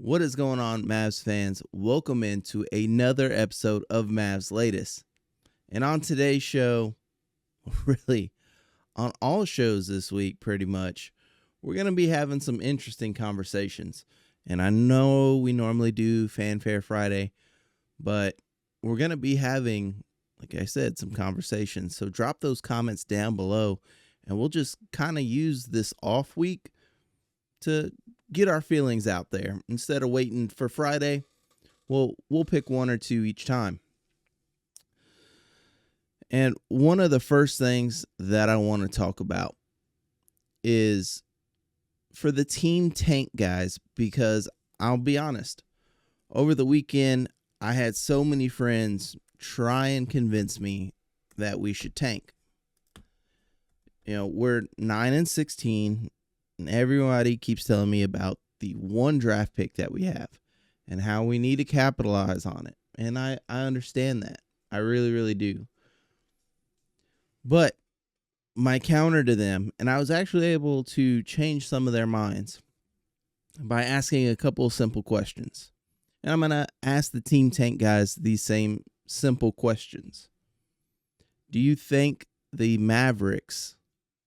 What is going on, Mavs fans? Welcome into another episode of Mavs Latest. And on today's show, really on all shows this week, pretty much, we're going to be having some interesting conversations. And I know we normally do Fanfare Friday, but we're going to be having, like I said, some conversations. So drop those comments down below, and we'll just kind of use this off week to get our feelings out there. Instead of waiting for Friday, we'll pick one or two each time. And one of the first things that I want to talk about is for the team tank guys, because I'll be honest, over the weekend, I had so many friends try and convince me that we should tank. You know, we're 9-16, and everybody keeps telling me about the one draft pick that we have and how we need to capitalize on it. And I understand that. I really, really do. But my counter to them, and I was actually able to change some of their minds by asking a couple of simple questions. And I'm going to ask the Team Tank guys these same simple questions. Do you think the Mavericks,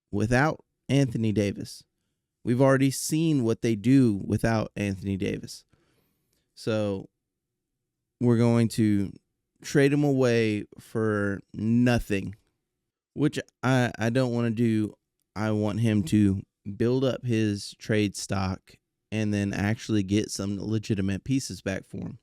without Anthony Davis, we've already seen what they do without Anthony Davis, so we're going to trade him away for nothing, which I don't want to do. I want him to build up his trade stock and then actually get some legitimate pieces back for him.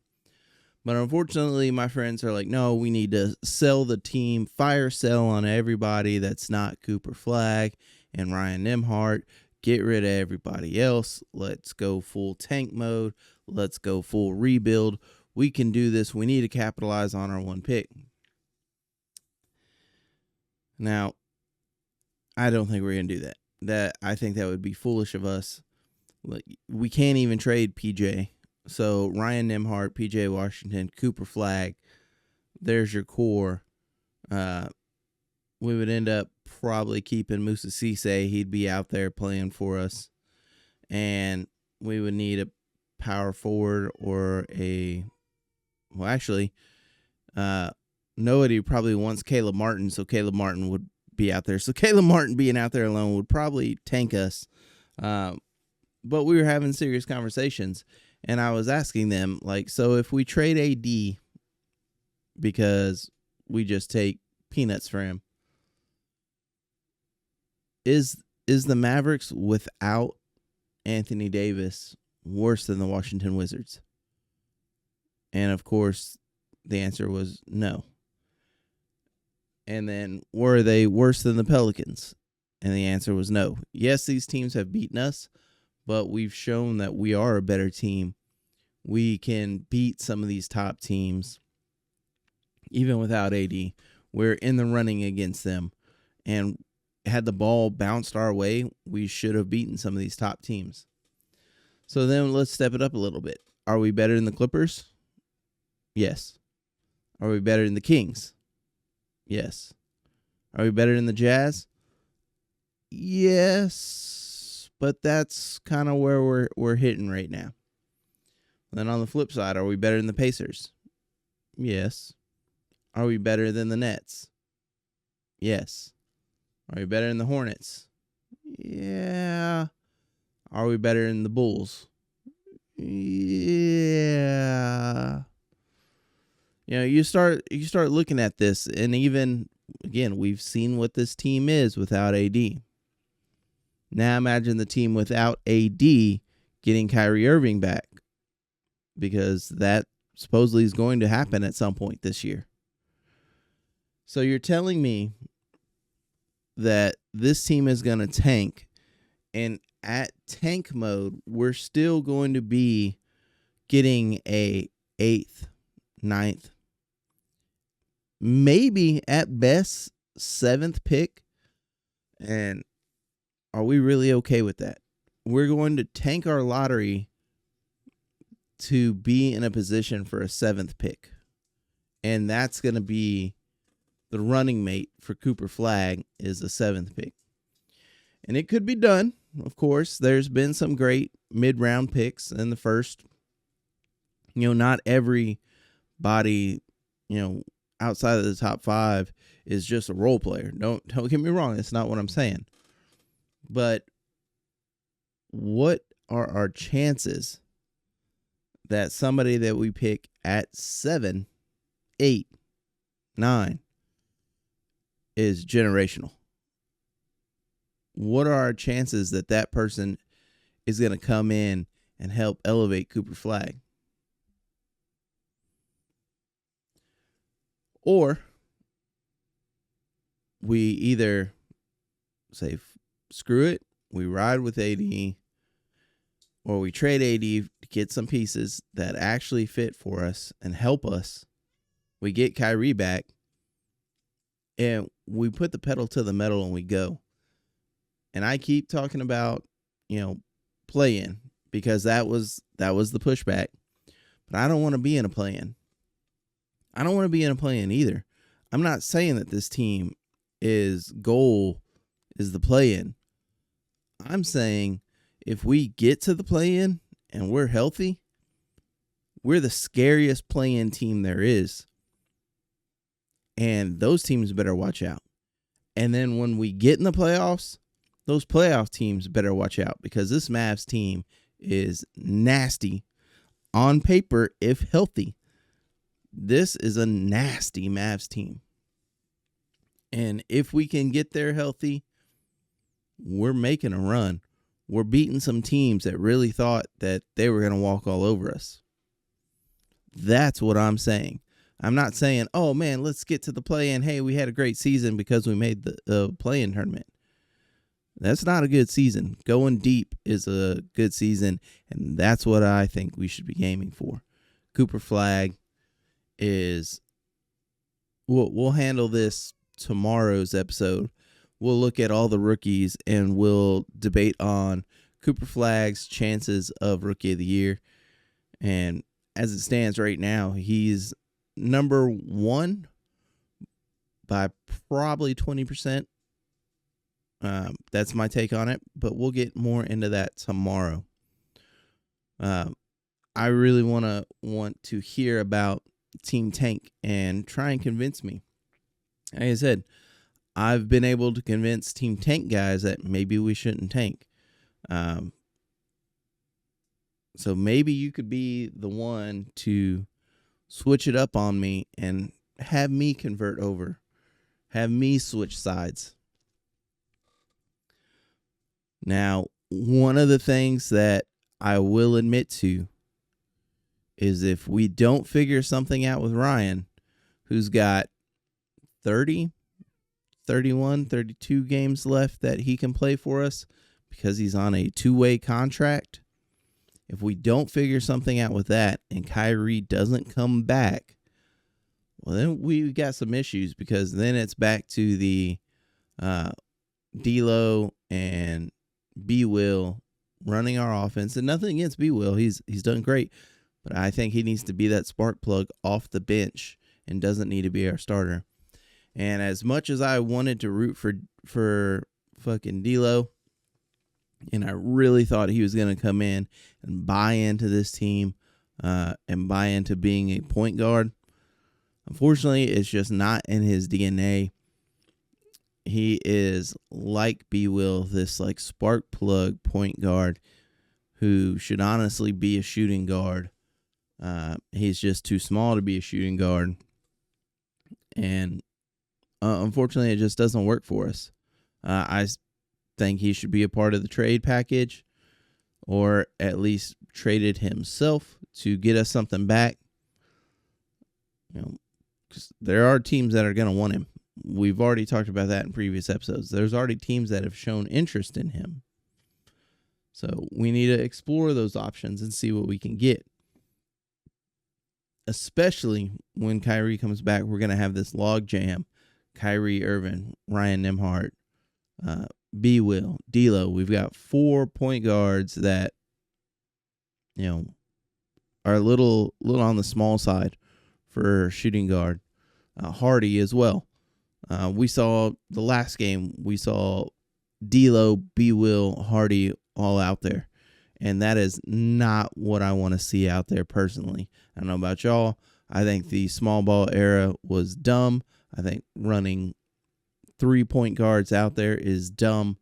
But unfortunately, my friends are like, no, we need to sell the team, fire sell on everybody that's not Cooper Flagg and Ryan Nembhard. Get rid of everybody else. Let's go full tank mode. Let's go full rebuild. We can do this. We need to capitalize on our one pick. Now, I don't think we're going to do that. I think that would be foolish of us. We can't even trade PJ. So Ryan Nembhard, PJ Washington, Cooper Flagg, there's your core. We would end up probably keeping Musa Cisse. He'd be out there playing for us. And we would need a power forward or nobody probably wants Caleb Martin, so Caleb Martin would be out there. So Caleb Martin being out there alone would probably tank us. But we were having serious conversations, and I was asking them, like, so if we trade AD because we just take peanuts for him, is the Mavericks without Anthony Davis worse than the Washington Wizards? And of course, the answer was no. And then, were they worse than the Pelicans? And the answer was no. Yes, these teams have beaten us, but we've shown that we are a better team. We can beat some of these top teams, even without AD. We're in the running against them. And had the ball bounced our way, we should have beaten some of these top teams. So then let's step it up a little bit. Are we better than the Clippers? Yes. Are we better than the Kings? Yes. Are we better than the Jazz? Yes. But that's kind of where we're hitting right now. Then on the flip side, are we better than the Pacers? Yes. Are we better than the Nets? Yes. Are we better than the Hornets? Yeah. Are we better than the Bulls? Yeah. You know, you start looking at this, and even, again, we've seen what this team is without AD. Now imagine the team without AD getting Kyrie Irving back, because that supposedly is going to happen at some point this year. So you're telling me that this team is going to tank, and at tank mode, we're still going to be getting a 8th, 9th, maybe at best 7th pick. And are we really okay with that? We're going to tank our lottery to be in a position for a 7th pick. And that's going to be the running mate for Cooper Flagg, is the 7th pick. And it could be done. Of course, there's been some great mid-round picks in the first Not every body, outside of the top 5 is just a role player. Don't get me wrong. That's not what I'm saying. But what are our chances that somebody that we pick at 7, 8, 9 is generational? What are our chances that that person is going to come in and help elevate Cooper Flag? Or we either say, screw it, we ride with AD, or we trade AD to get some pieces that actually fit for us and help us. We get Kyrie back, and we put the pedal to the metal and we go. And I keep talking about, play-in, because that was the pushback. But I don't want to be in a play-in. I don't want to be in a play-in either. I'm not saying that this team goal is the play-in. I'm saying if we get to the play-in and we're healthy, we're the scariest play-in team there is. And those teams better watch out. And then when we get in the playoffs, those playoff teams better watch out, because this Mavs team is nasty on paper if healthy. This is a nasty Mavs team. And if we can get there healthy, we're making a run. We're beating some teams that really thought that they were going to walk all over us. That's what I'm saying. I'm not saying, oh, man, let's get to the play-in. Hey, we had a great season because we made the play-in tournament. That's not a good season. Going deep is a good season, and that's what I think we should be aiming for. Cooper Flag is... We'll handle this tomorrow's episode. We'll look at all the rookies, and we'll debate on Cooper Flag's chances of Rookie of the Year. And as it stands right now, he's number 1 by probably 20%. That's my take on it, but we'll get more into that tomorrow. I really want to hear about Team Tank and try and convince me. Like I said, I've been able to convince Team Tank guys that maybe we shouldn't tank. So maybe you could be the one to switch it up on me and have me convert over. Have me switch sides. Now, one of the things that I will admit to is if we don't figure something out with Ryan, who's got 30, 31, 32 games left that he can play for us because he's on a 2-way contract. If we don't figure something out with that and Kyrie doesn't come back, well, then we got some issues, because then it's back to the D-Lo and B-Will running our offense. And nothing against B-Will. He's done great. But I think he needs to be that spark plug off the bench and doesn't need to be our starter. And as much as I wanted to root for fucking D-Lo, and I really thought he was going to come in and buy into this team and buy into being a point guard, unfortunately, it's just not in his DNA. He is like B-Will, this like spark plug point guard who should honestly be a shooting guard. He's just too small to be a shooting guard. And unfortunately, it just doesn't work for us. I think he should be a part of the trade package, or at least traded himself to get us something back. Because there are teams that are going to want him. We've already talked about that in previous episodes. There's already teams that have shown interest in him. So we need to explore those options and see what we can get. Especially when Kyrie comes back, we're going to have this logjam. Kyrie Irving, Ryan Nembhard, B-Will, D-Lo. We've got 4 point guards that, are a little on the small side for shooting guard. Hardy as well. We saw the last game, we saw D-Lo, B-Will, Hardy all out there. And that is not what I want to see out there personally. I don't know about y'all. I think the small ball era was dumb. I think running 3-point guards out there is dumb.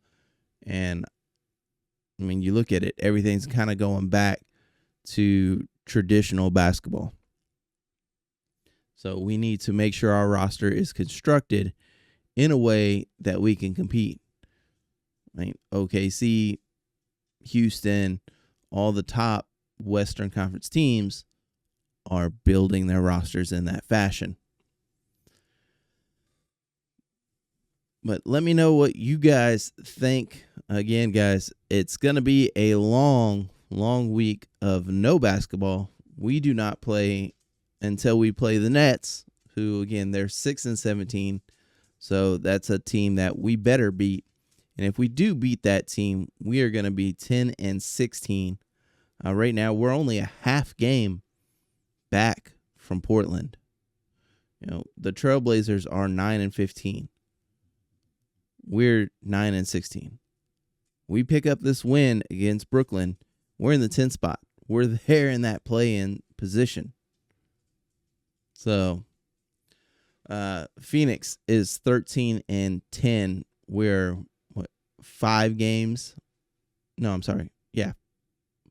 And I mean, you look at it, everything's kind of going back to traditional basketball. So we need to make sure our roster is constructed in a way that we can compete. I mean, OKC, Houston, all the top Western Conference teams are building their rosters in that fashion. But let me know what you guys think. Again, guys, it's going to be a long week of no basketball. We do not play until we play the Nets, who, again, they're 6-17. So that's a team that we better beat. And if we do beat that team, we are going to be 10-16. Right now, we're only a half game back from Portland. You know, the Trailblazers are 9-15. We're 9-16. We pick up this win against Brooklyn, we're in the 10th spot. We're there in that play-in position. So, Phoenix is 13-10. We're 5 games. No, I'm sorry. Yeah,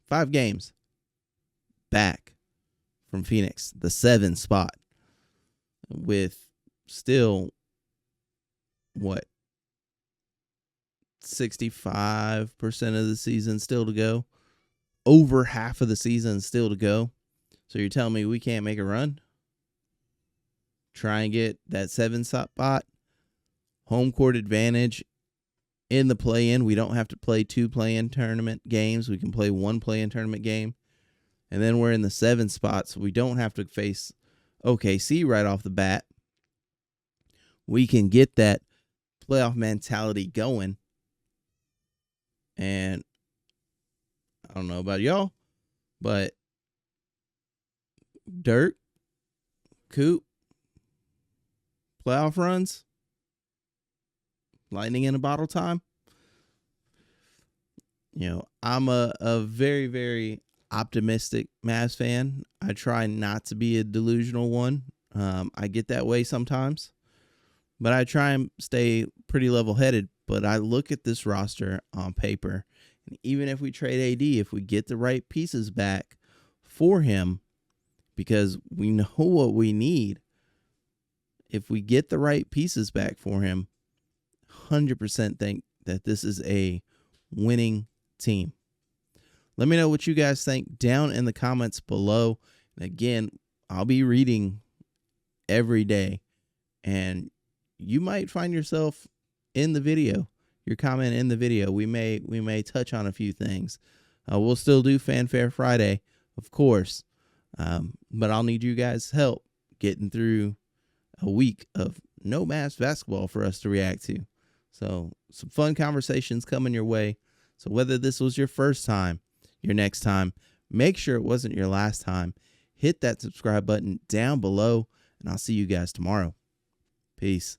5 games back from Phoenix, the 7th spot, with still 65% of the season still to go. Over half of the season still to go. So you're telling me we can't make a run? Try and get that 7th spot. Home court advantage in the play-in. We don't have to play 2 play-in tournament games. We can play 1 play-in tournament game. And then we're in the 7th spot, so we don't have to face OKC right off the bat. We can get that playoff mentality going. And I don't know about y'all, but Dirk, Coop, playoff runs, lightning in a bottle time. You know, I'm a very, very optimistic Mavs fan. I try not to be a delusional one. I get that way sometimes, but I try and stay pretty level-headed. But I look at this roster on paper, and even if we trade AD, if we get the right pieces back for him, because we know what we need, if we get the right pieces back for him, 100% think that this is a winning team. Let me know what you guys think down in the comments below. And again, I'll be reading every day, and you might find yourself in the video, your comment in the video. We may touch on a few things. We'll still do Fanfare Friday, of course, but I'll need you guys' help getting through a week of no Mavs basketball for us to react to. So some fun conversations coming your way. So whether this was your first time, your next time, make sure it wasn't your last time. Hit that subscribe button down below, and I'll see you guys tomorrow. Peace.